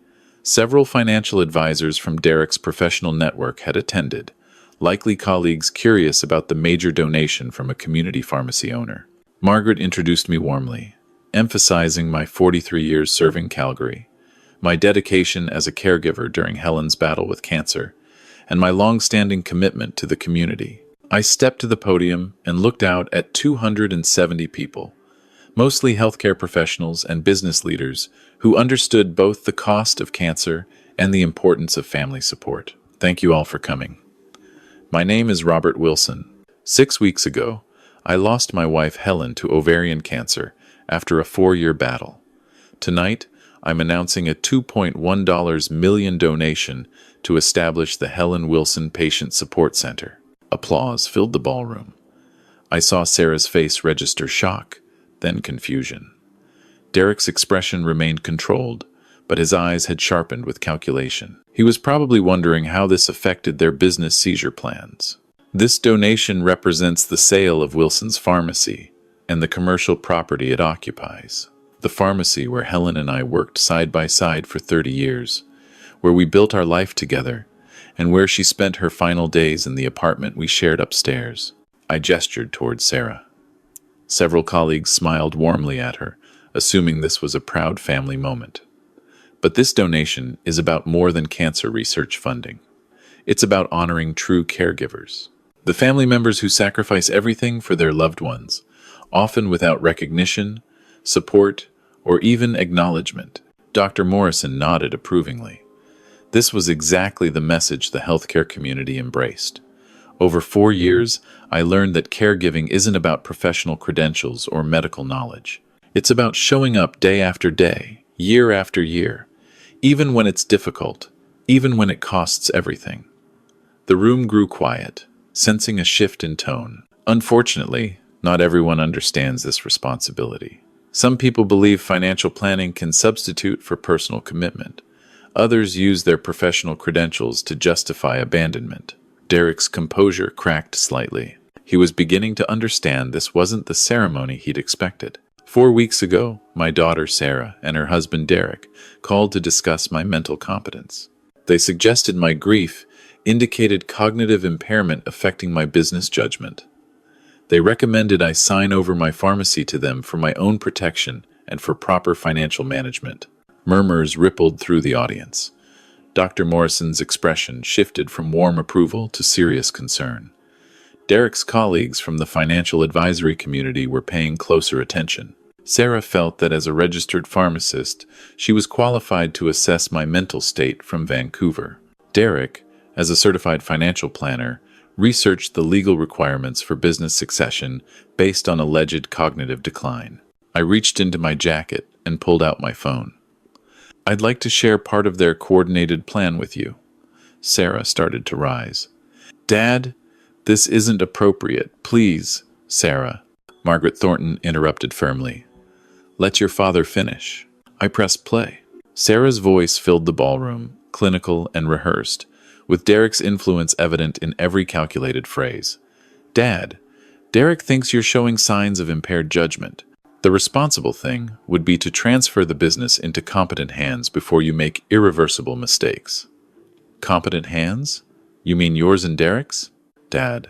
Several financial advisors from Derek's professional network had attended, likely colleagues curious about the major donation from a community pharmacy owner. Margaret introduced me warmly, emphasizing my 43 years serving Calgary, my dedication as a caregiver during Helen's battle with cancer, and my long-standing commitment to the community. I stepped to the podium and looked out at 270 people, mostly healthcare professionals and business leaders who understood both the cost of cancer and the importance of family support. Thank you all for coming. My name is Robert Wilson. 6 weeks ago, I lost my wife Helen to ovarian cancer after a 4-year battle. Tonight, I'm announcing a $2.1 million donation to establish the Helen Wilson Patient Support Center. Applause filled the ballroom. I saw Sarah's face register shock, then confusion. Derek's expression remained controlled, but his eyes had sharpened with calculation. He was probably wondering how this affected their business seizure plans. This donation represents the sale of Wilson's Pharmacy and the commercial property it occupies. The pharmacy where Helen and I worked side by side for 30 years, where we built our life together, and where she spent her final days in the apartment we shared upstairs. I gestured toward Sarah. Several colleagues smiled warmly at her, assuming this was a proud family moment. But this donation is about more than cancer research funding. It's about honoring true caregivers, the family members who sacrifice everything for their loved ones, often without recognition, support, or even acknowledgement. Dr. Morrison nodded approvingly. This was exactly the message the healthcare community embraced. Over 4 years, I learned that caregiving isn't about professional credentials or medical knowledge. It's about showing up day after day, year after year, even when it's difficult, even when it costs everything. The room grew quiet, sensing a shift in tone. Unfortunately, not everyone understands this responsibility. Some people believe financial planning can substitute for personal commitment. Others use their professional credentials to justify abandonment. Derek's composure cracked slightly. He was beginning to understand this wasn't the ceremony he'd expected. 4 weeks ago, my daughter Sarah and her husband Derek called to discuss my mental competence. They suggested my grief indicated cognitive impairment affecting my business judgment. They recommended I sign over my pharmacy to them for my own protection and for proper financial management. Murmurs rippled through the audience. Dr. Morrison's expression shifted from warm approval to serious concern. Derek's colleagues from the financial advisory community were paying closer attention. Sarah felt that as a registered pharmacist, she was qualified to assess my mental state from Vancouver. Derek, as a certified financial planner, researched the legal requirements for business succession based on alleged cognitive decline. I reached into my jacket and pulled out my phone. I'd like to share part of their coordinated plan with you. Sarah started to rise. Dad, this isn't appropriate. Please, Sarah. Margaret Thornton interrupted firmly. Let your father finish. I pressed play. Sarah's voice filled the ballroom, clinical and rehearsed, with Derek's influence evident in every calculated phrase. Dad, Derek thinks you're showing signs of impaired judgment. The responsible thing would be to transfer the business into competent hands before you make irreversible mistakes. Competent hands? You mean yours and Derek's? Dad,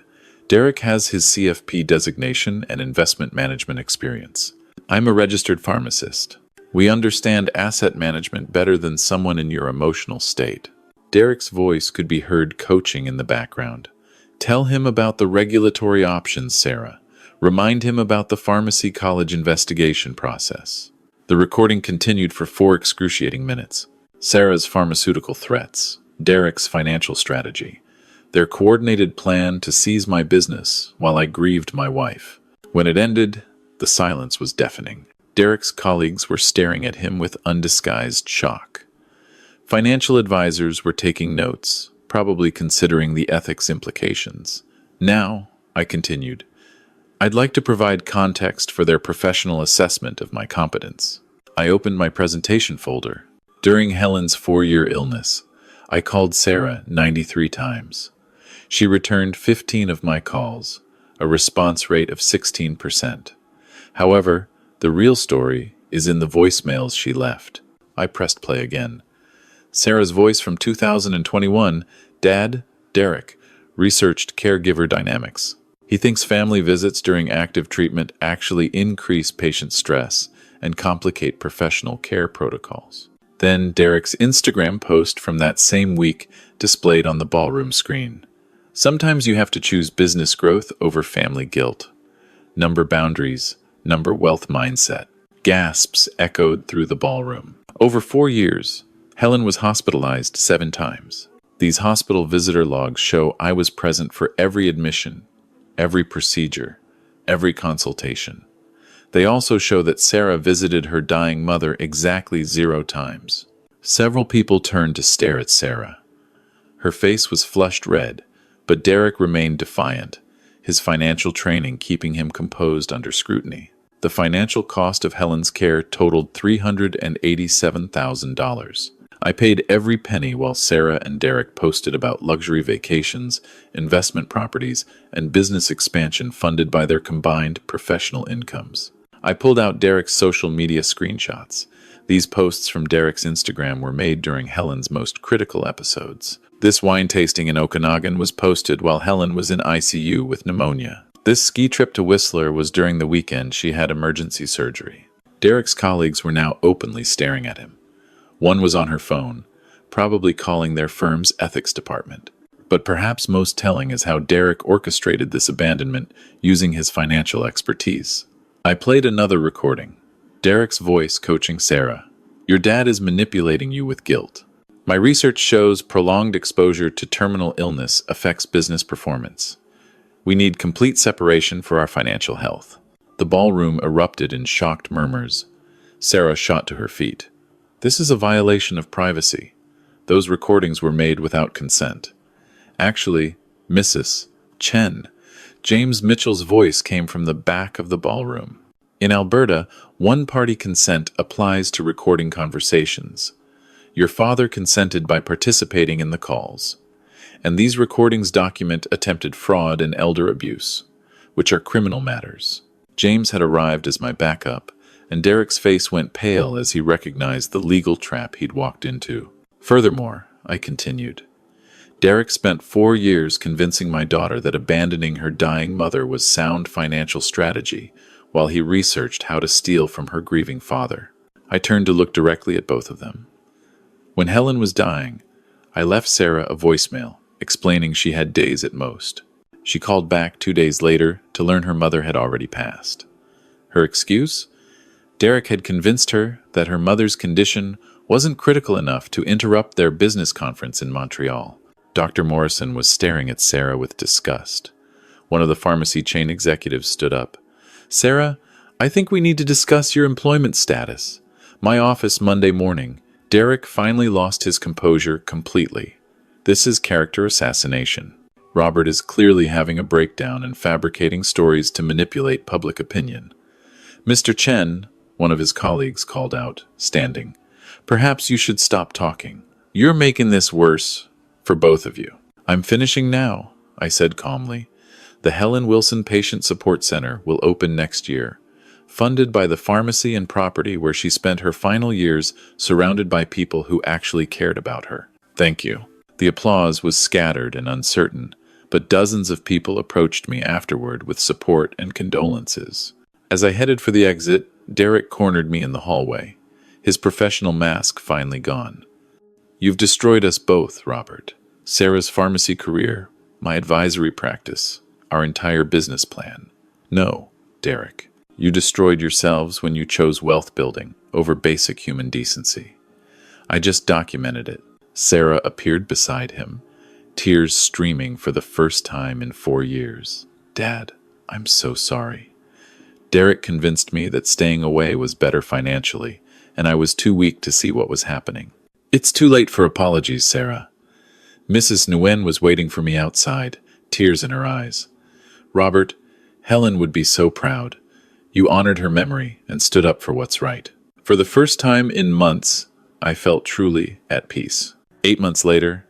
Derek has his CFP designation and investment management experience. I'm a registered pharmacist. We understand asset management better than someone in your emotional state. Derek's voice could be heard coaching in the background. Tell him about the regulatory options, Sarah. Remind him about the pharmacy college investigation process. The recording continued for 4 excruciating minutes. Sarah's pharmaceutical threats, Derek's financial strategy, their coordinated plan to seize my business while I grieved my wife. When it ended, the silence was deafening. Derek's colleagues were staring at him with undisguised shock. Financial advisors were taking notes, probably considering the ethics implications. Now, I continued, I'd like to provide context for their professional assessment of my competence. I opened my presentation folder. During Helen's 4-year illness, I called Sarah 93 times. She returned 15 of my calls, a response rate of 16%. However, the real story is in the voicemails she left. I pressed play again. Sarah's voice from 2021, Dad, Derek, researched caregiver dynamics. He thinks family visits during active treatment actually increase patient stress and complicate professional care protocols. Then Derek's Instagram post from that same week displayed on the ballroom screen. Sometimes you have to choose business growth over family guilt. Number boundaries, number wealth mindset. Gasps echoed through the ballroom. Over 4 years, Helen was hospitalized 7 times. These hospital visitor logs show I was present for every admission, every procedure, every consultation. They also show that Sarah visited her dying mother exactly 0 times. Several people turned to stare at Sarah. Her face was flushed red, but Derek remained defiant, his financial training keeping him composed under scrutiny. The financial cost of Helen's care totaled $387,000. I paid every penny while Sarah and Derek posted about luxury vacations, investment properties, and business expansion funded by their combined professional incomes. I pulled out Derek's social media screenshots. These posts from Derek's Instagram were made during Helen's most critical episodes. This wine tasting in Okanagan was posted while Helen was in ICU with pneumonia. This ski trip to Whistler was during the weekend she had emergency surgery. Derek's colleagues were now openly staring at him. One was on her phone, probably calling their firm's ethics department. But perhaps most telling is how Derek orchestrated this abandonment using his financial expertise. I played another recording. Derek's voice coaching Sarah. Your dad is manipulating you with guilt. My research shows prolonged exposure to terminal illness affects business performance. We need complete separation for our financial health. The ballroom erupted in shocked murmurs. Sarah shot to her feet. This is a violation of privacy. Those recordings were made without consent. Actually, Mrs. Chen, James Mitchell's voice came from the back of the ballroom. In Alberta, one-party consent applies to recording conversations. Your father consented by participating in the calls. And these recordings document attempted fraud and elder abuse, which are criminal matters. James had arrived as my backup, and Derek's face went pale as he recognized the legal trap he'd walked into. Furthermore, I continued, Derek spent 4 years convincing my daughter that abandoning her dying mother was sound financial strategy, while he researched how to steal from her grieving father. I turned to look directly at both of them. When Helen was dying, I left Sarah a voicemail, explaining she had days at most. She called back 2 days later to learn her mother had already passed. Her excuse? Derek had convinced her that her mother's condition wasn't critical enough to interrupt their business conference in Montreal. Dr. Morrison was staring at Sarah with disgust. One of the pharmacy chain executives stood up. Sarah, I think we need to discuss your employment status. My office Monday morning. Derek finally lost his composure completely. This is character assassination. Robert is clearly having a breakdown and fabricating stories to manipulate public opinion. Mr. Chen, one of his colleagues, called out, standing. Perhaps you should stop talking. You're making this worse for both of you. I'm finishing now, I said calmly. The Helen Wilson Patient Support Center will open next year, funded by the pharmacy and property where she spent her final years surrounded by people who actually cared about her. Thank you. The applause was scattered and uncertain, but dozens of people approached me afterward with support and condolences. As I headed for the exit, Derek cornered me in the hallway, his professional mask finally gone. You've destroyed us both, Robert. Sarah's pharmacy career, my advisory practice, our entire business plan. No, Derek. You destroyed yourselves when you chose wealth building over basic human decency. I just documented it. Sarah appeared beside him, tears streaming for the first time in 4 years. Dad, I'm so sorry. Derek convinced me that staying away was better financially, and I was too weak to see what was happening. It's too late for apologies, Sarah. Mrs. Nguyen was waiting for me outside, tears in her eyes. Robert, Helen would be so proud. You honored her memory and stood up for what's right. For the first time in months, I felt truly at peace. 8 months later,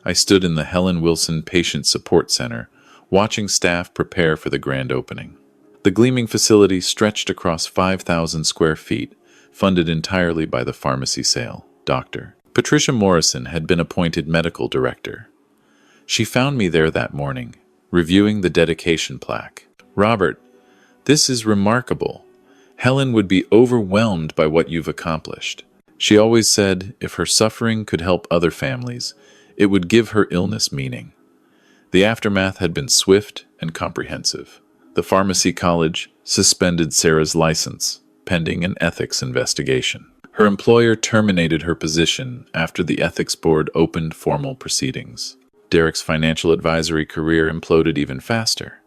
I stood in the Helen Wilson Patient Support Center, watching staff prepare for the grand opening. The gleaming facility stretched across 5,000 square feet, funded entirely by the pharmacy sale. Dr. Patricia Morrison had been appointed medical director. She found me there that morning, reviewing the dedication plaque. Robert, this is remarkable. Helen would be overwhelmed by what you've accomplished. She always said if her suffering could help other families, it would give her illness meaning. The aftermath had been swift and comprehensive. The pharmacy college suspended Sarah's license, pending an ethics investigation. Her employer terminated her position after the ethics board opened formal proceedings. Derek's financial advisory career imploded even faster.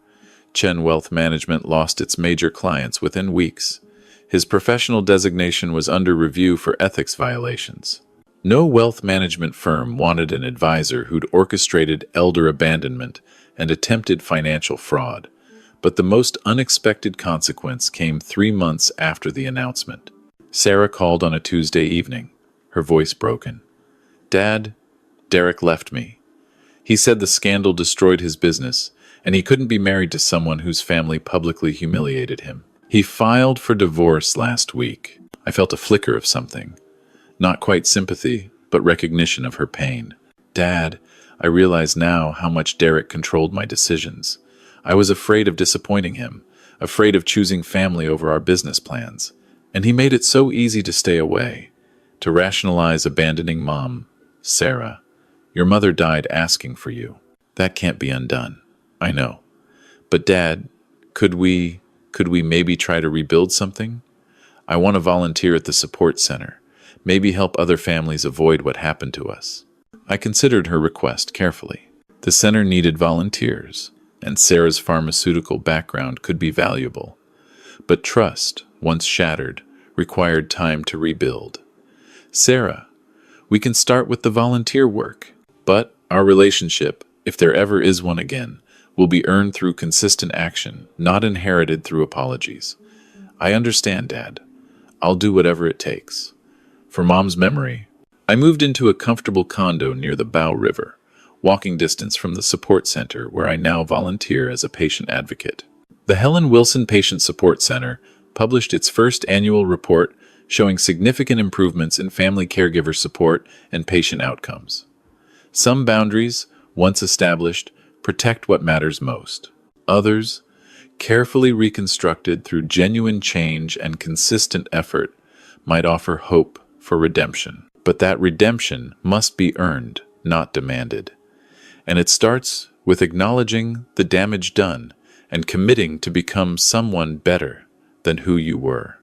Chen Wealth Management lost its major clients within weeks. His professional designation was under review for ethics violations. No wealth management firm wanted an advisor who'd orchestrated elder abandonment and attempted financial fraud. But the most unexpected consequence came 3 months after the announcement. Sarah called on a Tuesday evening, her voice broken. Dad, Derek left me. He said the scandal destroyed his business, and he couldn't be married to someone whose family publicly humiliated him. He filed for divorce last week. I felt a flicker of something. Not quite sympathy, but recognition of her pain. Dad, I realize now how much Derek controlled my decisions. I was afraid of disappointing him, afraid of choosing family over our business plans. And he made it so easy to stay away, to rationalize abandoning Mom. Sarah, your mother died asking for you. That can't be undone. I know. But Dad, could we maybe try to rebuild something? I want to volunteer at the support center, maybe help other families avoid what happened to us. I considered her request carefully. The center needed volunteers, and Sarah's pharmaceutical background could be valuable. But trust, once shattered, required time to rebuild. Sarah, we can start with the volunteer work, but our relationship, if there ever is one again, will be earned through consistent action, not inherited through apologies. I understand, Dad. I'll do whatever it takes. For Mom's memory, I moved into a comfortable condo near the Bow River, walking distance from the support center where I now volunteer as a patient advocate. The Helen Wilson Patient Support Center published its first annual report showing significant improvements in family caregiver support and patient outcomes. Some boundaries, once established, protect what matters most. Others, carefully reconstructed through genuine change and consistent effort, might offer hope for redemption. But that redemption must be earned, not demanded. And it starts with acknowledging the damage done and committing to become someone better than who you were.